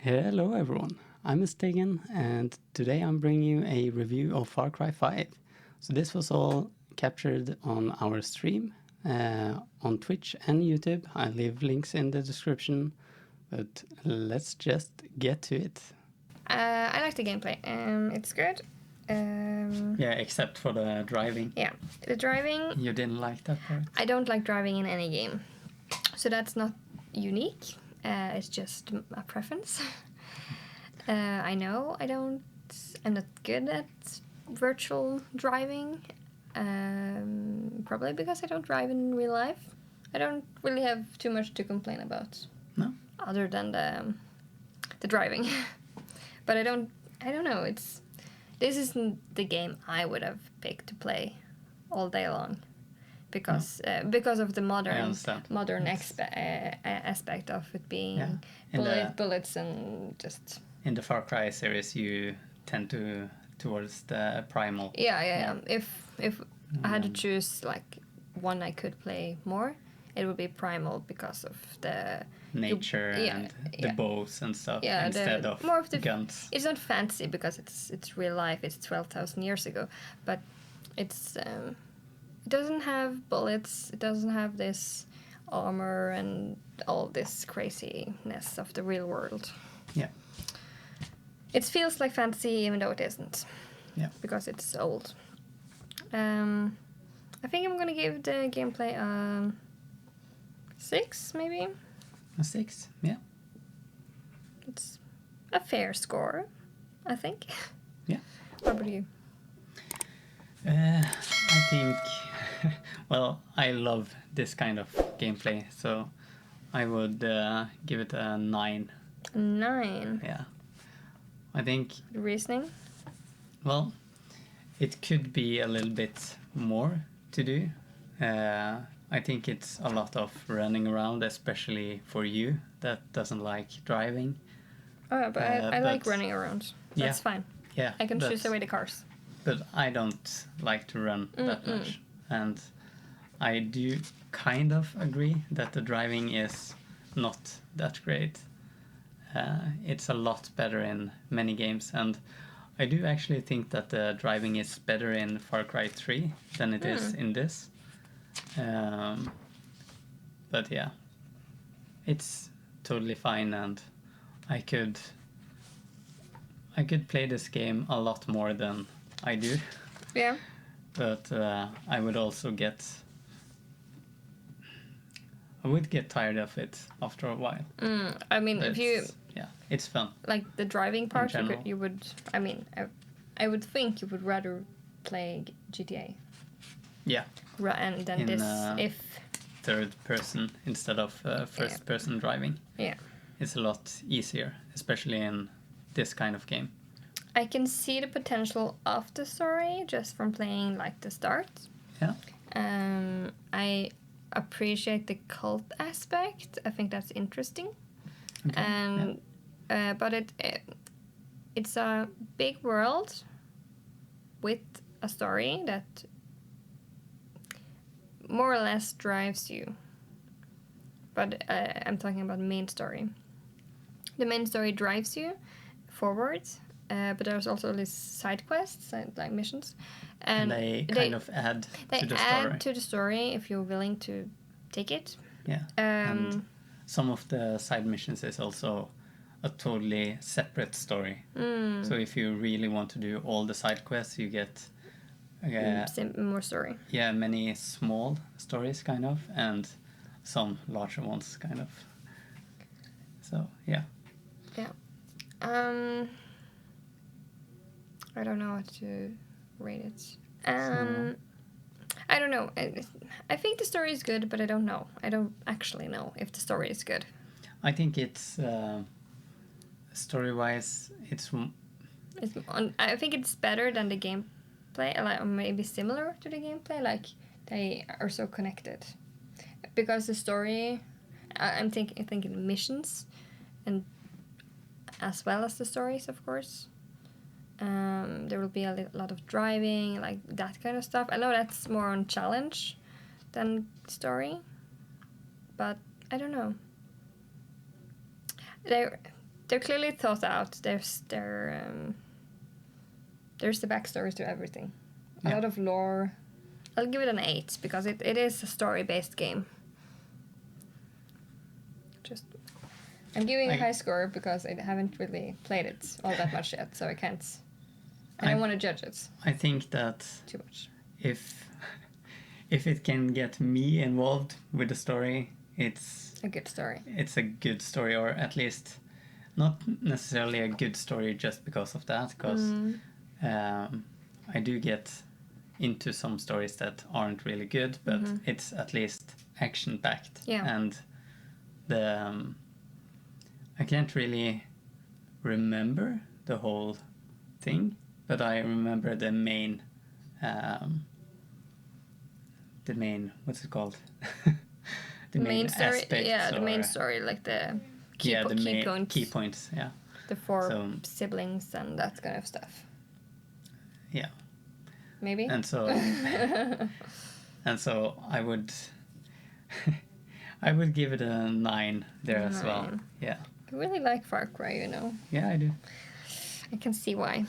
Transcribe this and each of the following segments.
Hello everyone, I'm Stegen and today I'm bringing you a review of Far Cry 5. So this was all captured on our stream on Twitch and YouTube. I leave links in the description, but let's just get to it. I like the gameplay. It's good. Yeah, except for the driving. Yeah, the driving. You didn't like that part? I don't like driving in any game, so that's not unique. It's just a preference. I know I'm not good at virtual driving. Probably because I don't drive in real life. I don't really have too much to complain about. No? Other than the driving. But I don't know. This isn't the game I would have picked to play all day long, because of the modern aspect of it being bullets and just. In the Far Cry series, you tend towards the primal. Yeah. If I had to choose like one I could play more, it would be primal because of the nature and the bows and stuff instead of more of the guns. It's not fancy because it's real life. It's 12,000 years ago, but it's it doesn't have bullets. It doesn't have this armor and all this craziness of the real world. Yeah. It feels like fantasy even though it isn't. Yeah. Because it's old. I think I'm gonna give the gameplay 6 maybe. A 6, yeah. It's a fair score, I think. Yeah. What about you? I think, well, I love this kind of gameplay, so I would give it a 9. 9? Yeah. I think... Reasoning? Well, it could be a little bit more to do. I think it's a lot of running around, especially for you that doesn't like driving. Oh, but I like running around. That's fine. Yeah. I can choose away the cars. But I don't like to run that much. And I do kind of agree that the driving is not that great. It's a lot better in many games. And I do actually think that the driving is better in Far Cry 3 than it is in this. But yeah, it's totally fine, and I could play this game a lot more than I do. Yeah. But I would also get tired of it after a while. I mean, But if you it's fun. like the driving part, general. you would. I mean, I would think you would rather play GTA. Yeah. And then In, this, if third person instead of first person driving. Yeah. It's a lot easier, especially in this kind of game. I can see the potential of the story just from playing like the start. Yeah. I appreciate the cult aspect. I think that's interesting. Okay. And but it's a big world with a story that more or less drives you. But I'm talking about main story. The main story drives you forward, but there's also these side quests, like missions, and they kind of add to the story. They add to the story if you're willing to take it. Yeah. And some of the side missions is also a totally separate story. So if you really want to do all the side quests, you get more story. Yeah, many small stories kind of, and some larger ones kind of. So yeah. Yeah. I don't know how to rate it. I don't know. I think the story is good, but I don't know. I don't actually know if the story is good. I think it's story-wise, I think it's better than the gameplay, or maybe similar to the gameplay. Like they are so connected, because the story. I'm thinking missions, and as well as the stories, of course. There will be a lot of driving, like that kind of stuff. I know that's more on challenge than story, but I don't know. they're clearly thought out. There's the backstory to everything. A Yeah. lot of lore. I'll give it an 8 because it is a story-based game. I'm giving a high score because I haven't really played it all that much yet, so I can't. I don't want to judge it I think that too much. if it can get me involved with the story, it's A good story. it's a good story, or at least not necessarily a good story just because of that, because I do get into some stories that aren't really good, but it's at least action packed. Yeah. And the I can't really remember the whole thing, but I remember the main what's it called? the main story, aspects, yeah, the main or- story, like the key, yeah, the key main points, key points, yeah. the 4 So- siblings and that kind of stuff. Yeah. Maybe. And so I would I would give it a 9 there as well. 9. Yeah. I really like Far Cry, you know. Yeah, I do. I can see why.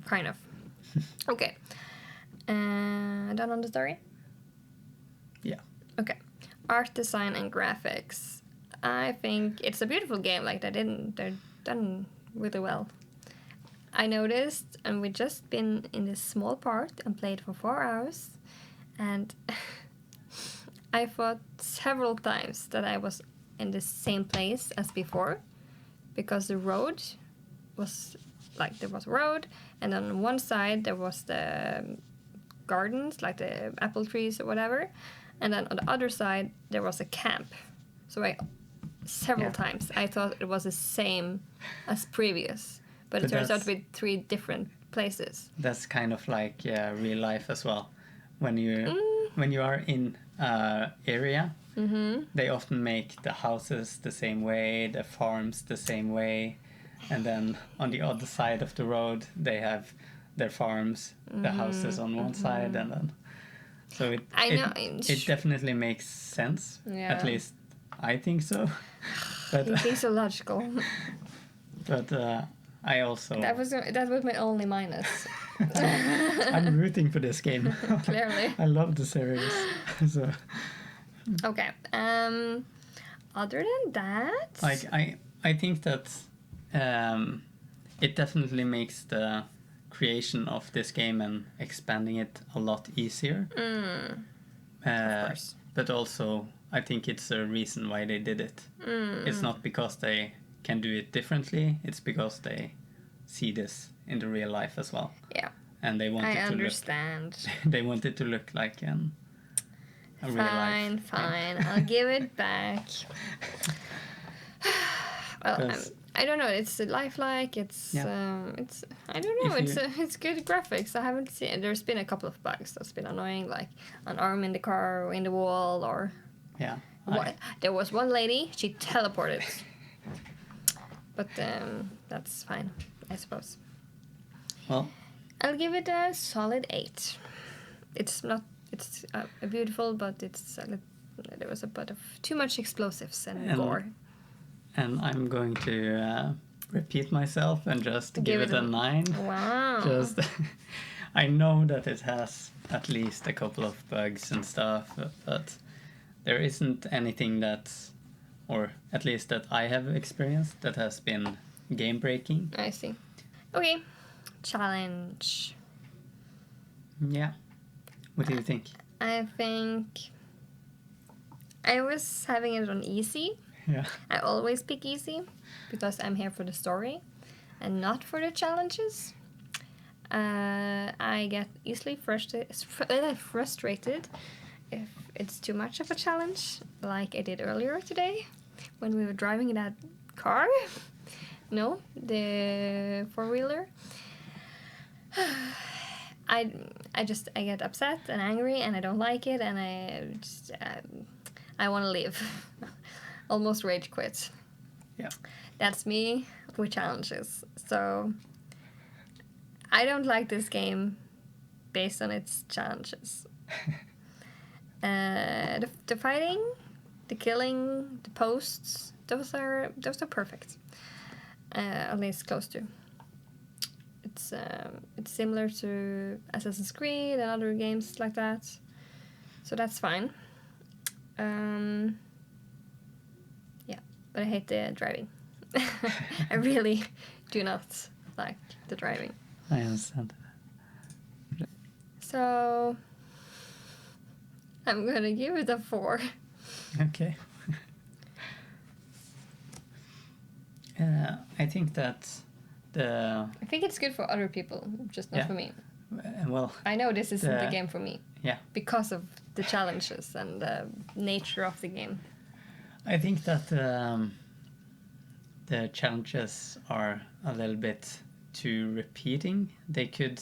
Kind of. Okay. Done on the story? Yeah. Okay. Art design and graphics. I think it's a beautiful game. Like they're done really well. I noticed, and we just been in this small part and played for 4 hours, and I thought several times that I was in the same place as before, because the road was like there was a road, and on one side there was the gardens, like the apple trees or whatever, and then on the other side there was a camp. So several times I thought it was the same as previous, but it turns out to be 3 different places. That's kind of like real life as well. When you are in area, they often make the houses the same way, the farms the same way, and then on the other side of the road they have their farms, the houses on one side, and then so it definitely makes sense. Yeah. At least I think so. But You think so logical. but I also That was my only minus. I'm rooting for this game. Clearly. I love the series. So Okay. Other than that, like I think that it definitely makes the creation of this game and expanding it a lot easier. of course. But also I think it's a reason why they did it. It's not because they can do it differently, it's because they see this in the real life as well. Yeah. And they want I it to understand. look they want it to look like a real life. Fine. I'll give it back. Well, 'Cause- I don't know. It's lifelike. It's I don't know. It's good graphics. I haven't seen. There's been a couple of bugs that's been annoying, like an arm in the car or in the wall, or Yeah. there was one lady. She teleported, but that's fine, I suppose. Well, I'll give it a solid 8. It's not. It's beautiful, but there was a bit of too much explosives and gore. and I'm going to repeat myself and just give it a 9. Wow. Just I know that it has at least a couple of bugs and stuff, but there isn't anything or at least that I have experienced, that has been game breaking. I see. Okay. Challenge. Yeah. What do you think? I think I was having it on easy. Yeah. I always pick easy because I'm here for the story and not for the challenges. I get easily frustrated if it's too much of a challenge, like I did earlier today when we were driving that car. No, the 4-wheeler. I get upset and angry and I don't like it, and I want to leave. Almost rage quit. Yeah. That's me with challenges. So I don't like this game based on its challenges. The fighting, the killing, the posts, those are perfect. at least close to. It's similar to Assassin's Creed and other games like that, so that's fine. Yeah, but I hate the driving. I really do not like the driving. I understand. So I'm gonna give it a 4. Okay. I think that I think it's good for other people, just not Yeah. for me. well, I know this isn't the The- game for me yeah. because of the challenges and the nature of the game. I think that the challenges are a little bit too repeating. They could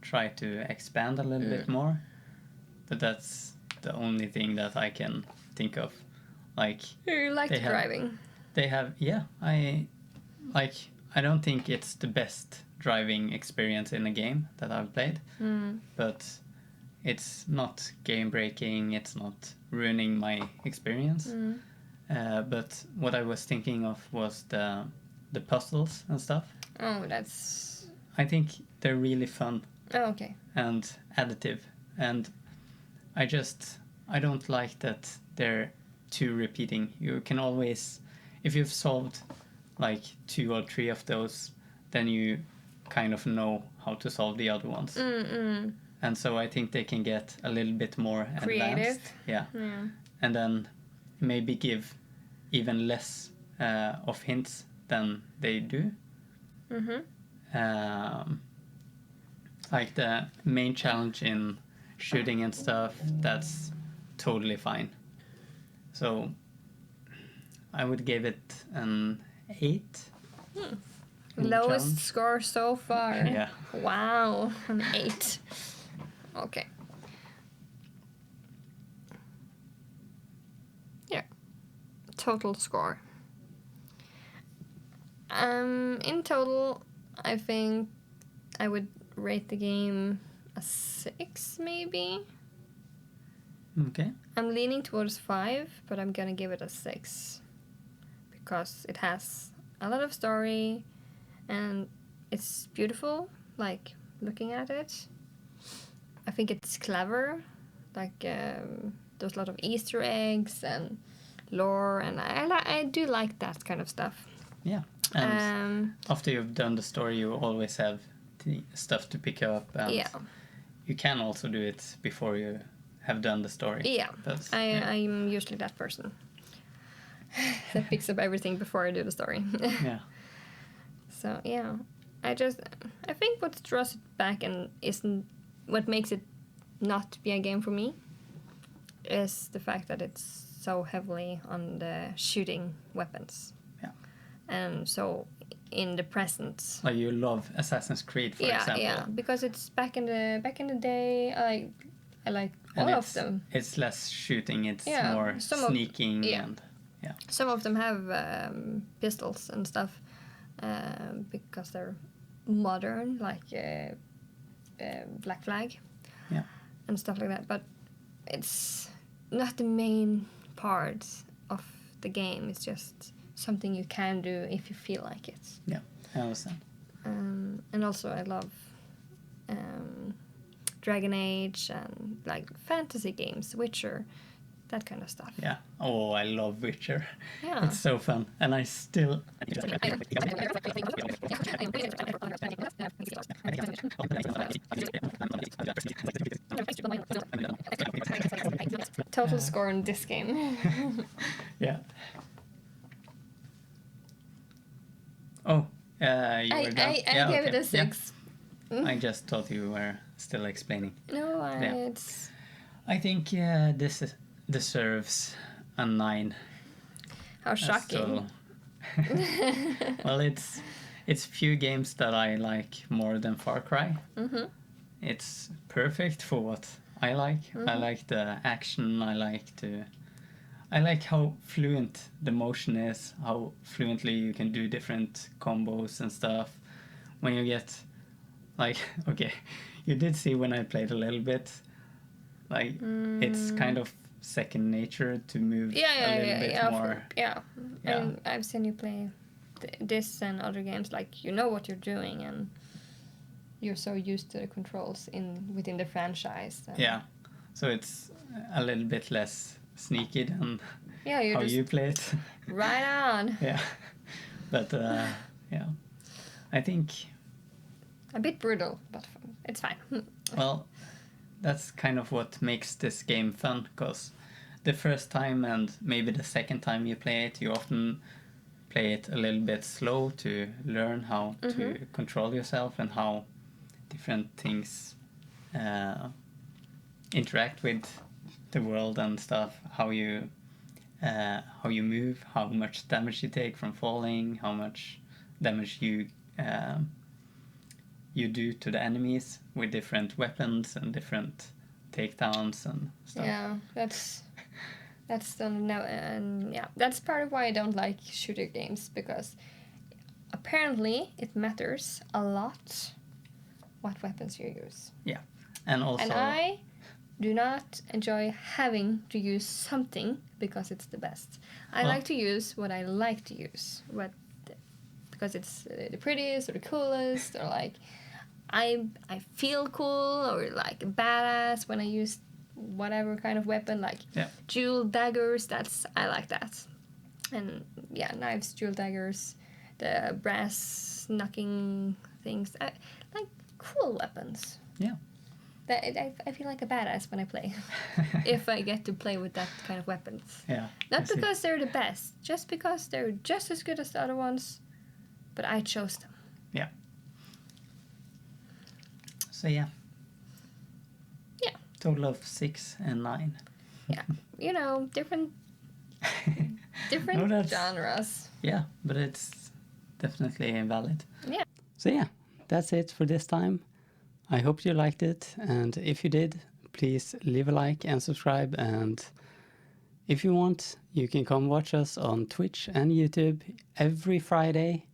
try to expand a little bit more, but that's the only thing that I can think of. Like You like They the have- driving. they have, yeah, I don't think it's the best driving experience in a game that I've played, but it's not game breaking. It's not ruining my experience. But what I was thinking of was the puzzles and stuff. Oh, that's... I think they're really fun Oh, okay. and additive, and I don't like that they're too repeating. You can always, if you've solved like 2 or 3 of those, then you kind of know how to solve the other ones. And so I think they can get a little bit more Creative. advanced. Yeah. Yeah. And then maybe give even less of hints than they do. Like the main challenge in shooting and stuff, that's totally fine. So I would give it an 8. in the Lowest challenge. score so far. Yeah. Wow, an 8. Okay. Yeah. Total score. In total, I think I would rate the game a 6, maybe. Okay. I'm leaning towards 5, but I'm gonna give it a 6 because it has a lot of story and it's beautiful, like looking at it. I think it's clever, like there's a lot of Easter eggs and lore, and I do like that kind of stuff. Yeah. And after you've done the story, you always have the stuff to pick up, and Yeah. you can also do it before you have done the story. Yeah, That's, I'm usually that person that picks up everything before I do the story. yeah. So yeah, I think what draws it back and isn't what makes it not be a game for me is the fact that it's so heavily on the shooting weapons. Yeah. And so in the present. Like you love Assassin's Creed, for example. Yeah, because it's back in the day. I like all And of them. It's less shooting, it's Yeah, more some of- sneaking yeah. and Some of them have pistols and stuff because they're modern, like Black Flag, Yeah. and stuff like that. But it's not the main part of the game. It's just something you can do if you feel like it. Yeah, I understand. And also I love Dragon Age and like fantasy games, Witcher, that kind of stuff. Yeah. Oh, I love Witcher. Yeah. It's so fun. And I still... Total score in this game. Yeah. Oh, you I were done? gave it okay. a 6. I just thought you were still explaining. No, Yeah. it's... I think deserves a 9. How That's shocking. Well, it's few games that I like more than Far Cry. Mm-hmm. It's perfect for what I like. I like the action. I like how fluent the motion is. How fluently you can do different combos and stuff. When you get like okay, you did see when I played a little bit. Like it's kind of second nature to move a little bit more. Yeah. Yeah. I've seen you play this and other games, like you know what you're doing and you're so used to the controls within the franchise. Yeah, so it's a little bit less sneaky than Yeah, you how just you play it. right on. Yeah, but yeah, I think, A bit brutal, but it's fine. well, that's kind of what makes this game fun, because the first time and maybe the second time you play it, you often play it a little bit slow to learn how to control yourself and how different things interact with the world and stuff, how you move, how much damage you take from falling, how much damage you do to the enemies with different weapons and different takedowns and stuff. Yeah, that's the no, and yeah, that's part of why I don't like shooter games, because apparently it matters a lot what weapons you use. Yeah, and also, And I do not enjoy having to use something because it's the best. I Well- like to use what I like to use, because it's the prettiest or the coolest, or like I feel cool or like badass when I use whatever kind of weapon, like Yeah. dual daggers. I like that, and yeah, knives, dual daggers, the brass knocking things. I like cool weapons. Yeah. I feel like a badass when I play. If I get to play with that kind of weapons. Yeah. Not I see. because they're the best, just because they're just as good as the other ones, but I chose them. Yeah. So yeah. Yeah. Total of 6 and 9. Yeah, you know, different No, that's- genres. Yeah, but it's definitely valid. Yeah. So yeah, that's it for this time. I hope you liked it, and if you did, please leave a like and subscribe, and if you want, you can come watch us on Twitch and YouTube every Friday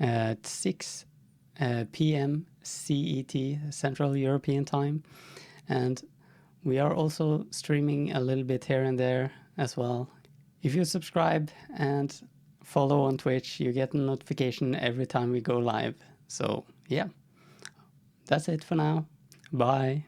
at 6 p.m. CET, Central European Time, and we are also streaming a little bit here and there as well. If you subscribe and follow on Twitch, you get a notification every time we go live. So yeah, that's it for now. Bye.